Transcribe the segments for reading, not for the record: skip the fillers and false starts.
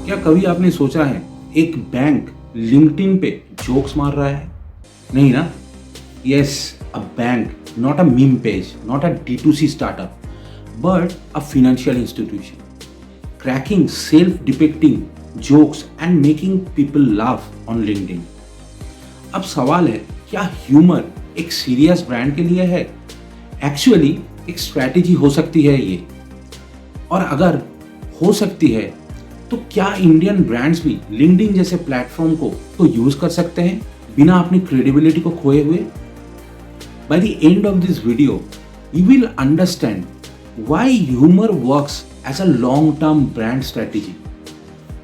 क्या कभी आपने सोचा है एक बैंक लिंक्डइन पे जोक्स मार रहा है? नहीं ना? Yes, a bank, not a meme page, not a D2C startup, but a financial institution, cracking self-depicting jokes and making people laugh on LinkedIn. अब सवाल है, क्या ह्यूमर एक सीरियस ब्रांड के लिए है? एक्चुअली एक स्ट्रैटेजी हो सकती है ये, और अगर हो सकती है तो क्या इंडियन ब्रांड्स भी लिंक्डइन जैसे प्लेटफॉर्म को यूज कर सकते हैं बिना अपनी क्रेडिबिलिटी को खोए हुए? By the end of this video you will understand why humour works as a long term brand strategy,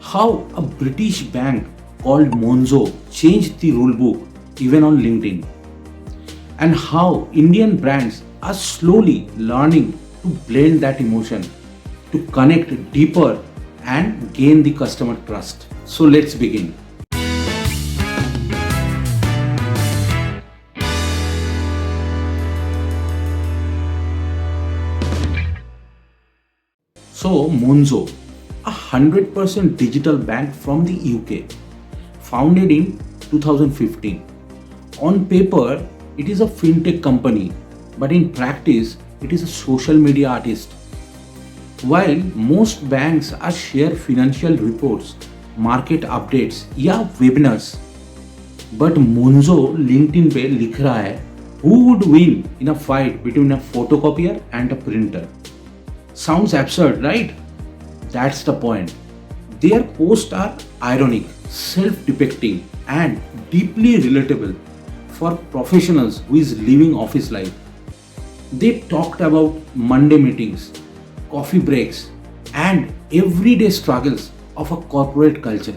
how a British bank called Monzo changed the rule book even on LinkedIn, and how Indian brands are slowly learning to blend that emotion to connect deeper and gain the customer trust. So let's begin. So Monzo, a 100% digital bank from the UK, founded in 2015. On paper, it is a fintech company, but in practice, it is a social media artist. While most banks are share financial reports, market updates या webinars, but Monzo LinkedIn पे लिख रहा है who would win in a fight between a photocopier and a printer. Sounds absurd, right? That's the point. Their posts are ironic, self-depicting, and deeply relatable for professionals who is living office life. They talked about Monday meetings, coffee breaks, and everyday struggles of a corporate culture.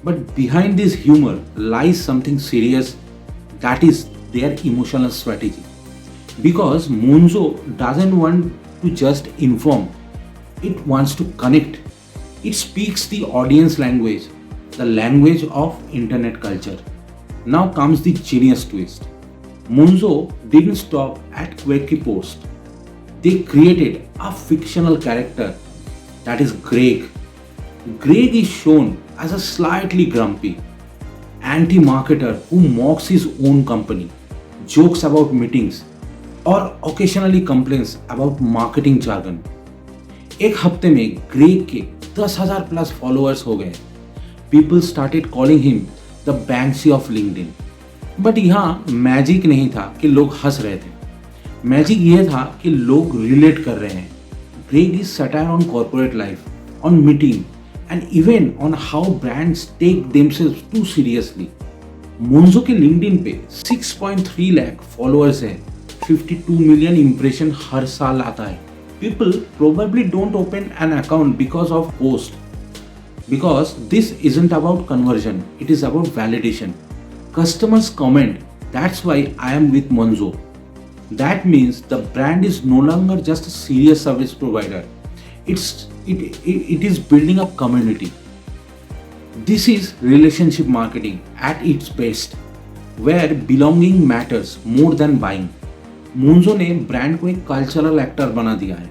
But behind this humor lies something serious, that is their emotional strategy. Because Monzo doesn't want to just inform, it wants to connect. It speaks the audience language, the language of internet culture. Now comes the genius twist. Monzo didn't stop at quirky posts. They created a fictional character, that is Greg. Greg is shown as a slightly grumpy anti-marketer who mocks his own company, jokes about meetings, or occasionally complains about marketing jargon. एक हफ्ते में Greg के 10,000 plus followers हो गए. People started calling him the Banksy of LinkedIn. But यहाँ magic नहीं था कि लोग हंस रहे थे. मैजिक ये था कि लोग रिलेट कर रहे हैं. Greg is satire on corporate life, on meeting, and even on how brands take themselves too seriously. Monzo के LinkedIn पे 6.3 लाख फॉलोअर्स है, 52 मिलियन इंप्रेशन हर साल आता है. People probably don't open an account because of post, because this isn't about conversion, it is about validation. Customers comment, that's why I am with Monzo. That means the brand is no longer just a serious service provider. It is building a community. This is relationship marketing at its best, where belonging matters more than buying. Monzo ने brand को एक cultural actor बना दिया है,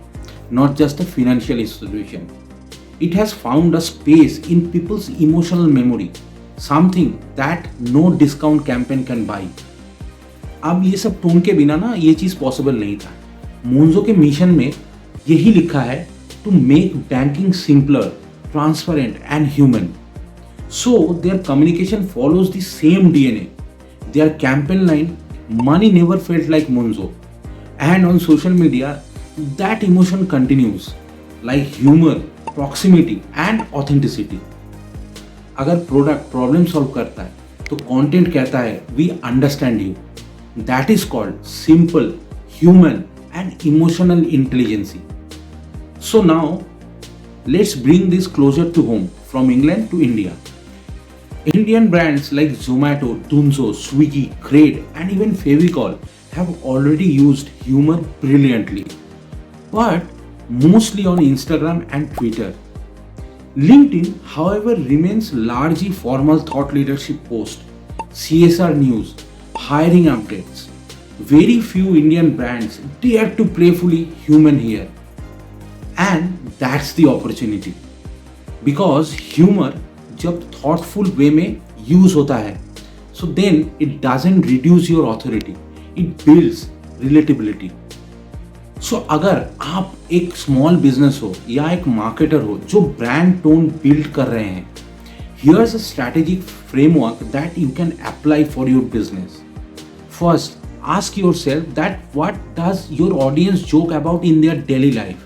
not just a financial institution. It has found a space in people's emotional memory, something that no discount campaign can buy. अब ये सब tone के बिना ना ये चीज पॉसिबल नहीं था. Monzo के मिशन में यही लिखा है, to make banking simpler, transparent and human. So their communication follows the same DNA. Their campaign line, money never felt like Monzo. And on social media, that emotion continues, like humor, proximity and authenticity. अगर product problem solve करता है तो content कहता है we understand you. That is called simple, human and emotional intelligence. So now let's bring this closer to home, from England to India. Indian brands like Zomato, Dunzo, Swiggy, Crate and even Fevicol have already used humor brilliantly, but mostly on Instagram and Twitter. LinkedIn, however, remains largely formal thought leadership posts, CSR news, hiring updates. Very few Indian brands dare to playfully human here. And that's the opportunity. Because humour जब thoughtful way में use होता है so then it doesn't reduce your authority, it builds relatability. So अगर आप एक small business हो या एक मार्केटर हो जो ब्रांड टोन बिल्ड कर रहे हैं, here's a strategic framework that you can apply for your business. First, ask yourself that what does your audience joke about in their daily life?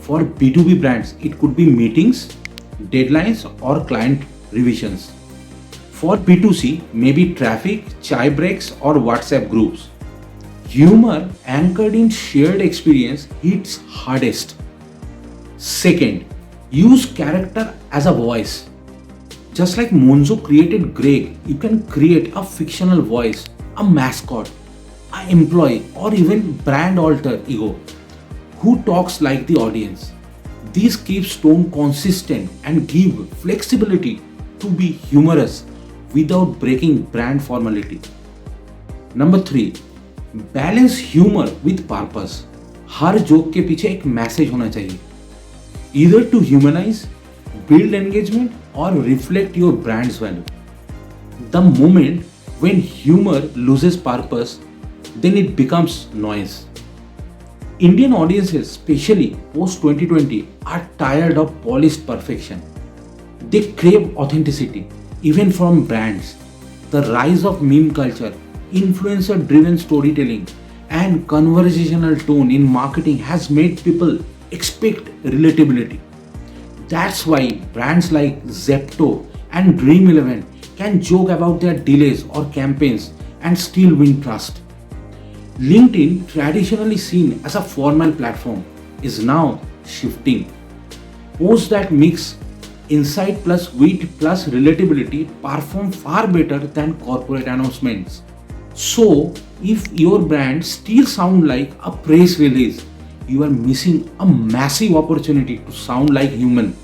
For B2B brands, it could be meetings, deadlines, or client revisions. For B2C, maybe traffic, chai breaks, or WhatsApp groups. Humor anchored in shared experience hits hardest. Second, use character as a voice. Just like Monzo created Greg, you can create a fictional voice, a mascot, an employee, or even brand alter ego who talks like the audience. These keeps tone consistent and give flexibility to be humorous without breaking brand formality. Number 3, balance humor with purpose. Her joke के पीछे एक message होना चाहिए. Either to humanize, build engagement, or reflect your brand's value. The moment when humor loses purpose, then it becomes noise. Indian audiences, especially post 2020, are tired of polished perfection. They crave authenticity, even from brands. The rise of meme culture, influencer-driven storytelling, and conversational tone in marketing has made people expect relatability. That's why brands like Zepto and Dream11 can joke about their delays or campaigns and still win trust. LinkedIn, traditionally seen as a formal platform, is now shifting. Posts that mix insight plus wit plus relatability perform far better than corporate announcements. So, if your brand still sounds like a press release, you are missing a massive opportunity to sound like human.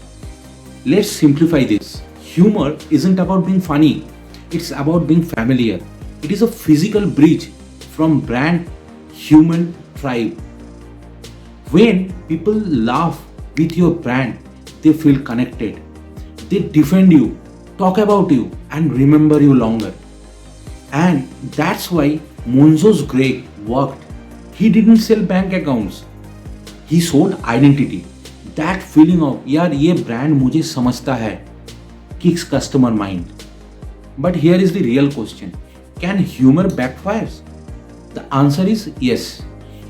Let's simplify this. Humor isn't about being funny, it's about being familiar. It is a physical bridge from brand, human, tribe. When people laugh with your brand, they feel connected. They defend you, talk about you, and remember you longer. And that's why Monzo's Greg worked. He didn't sell bank accounts. He sold identity. That feeling of यार ये brand मुझे समझता है kicks customer mind. But here is the real question. Can humor backfire? The answer is yes.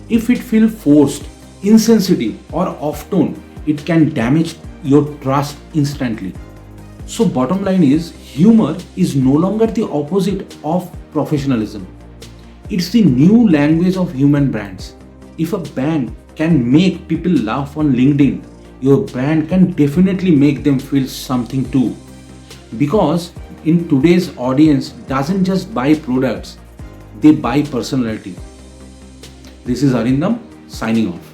If it feels forced, insensitive, or off-tone, it can damage your trust instantly. So bottom line is, humor is no longer the opposite of professionalism. It's the new language of human brands. If a brand can make people laugh on LinkedIn, your brand can definitely make them feel something too. Because in today's audience doesn't just buy products, they buy personality. This is Arindam signing off.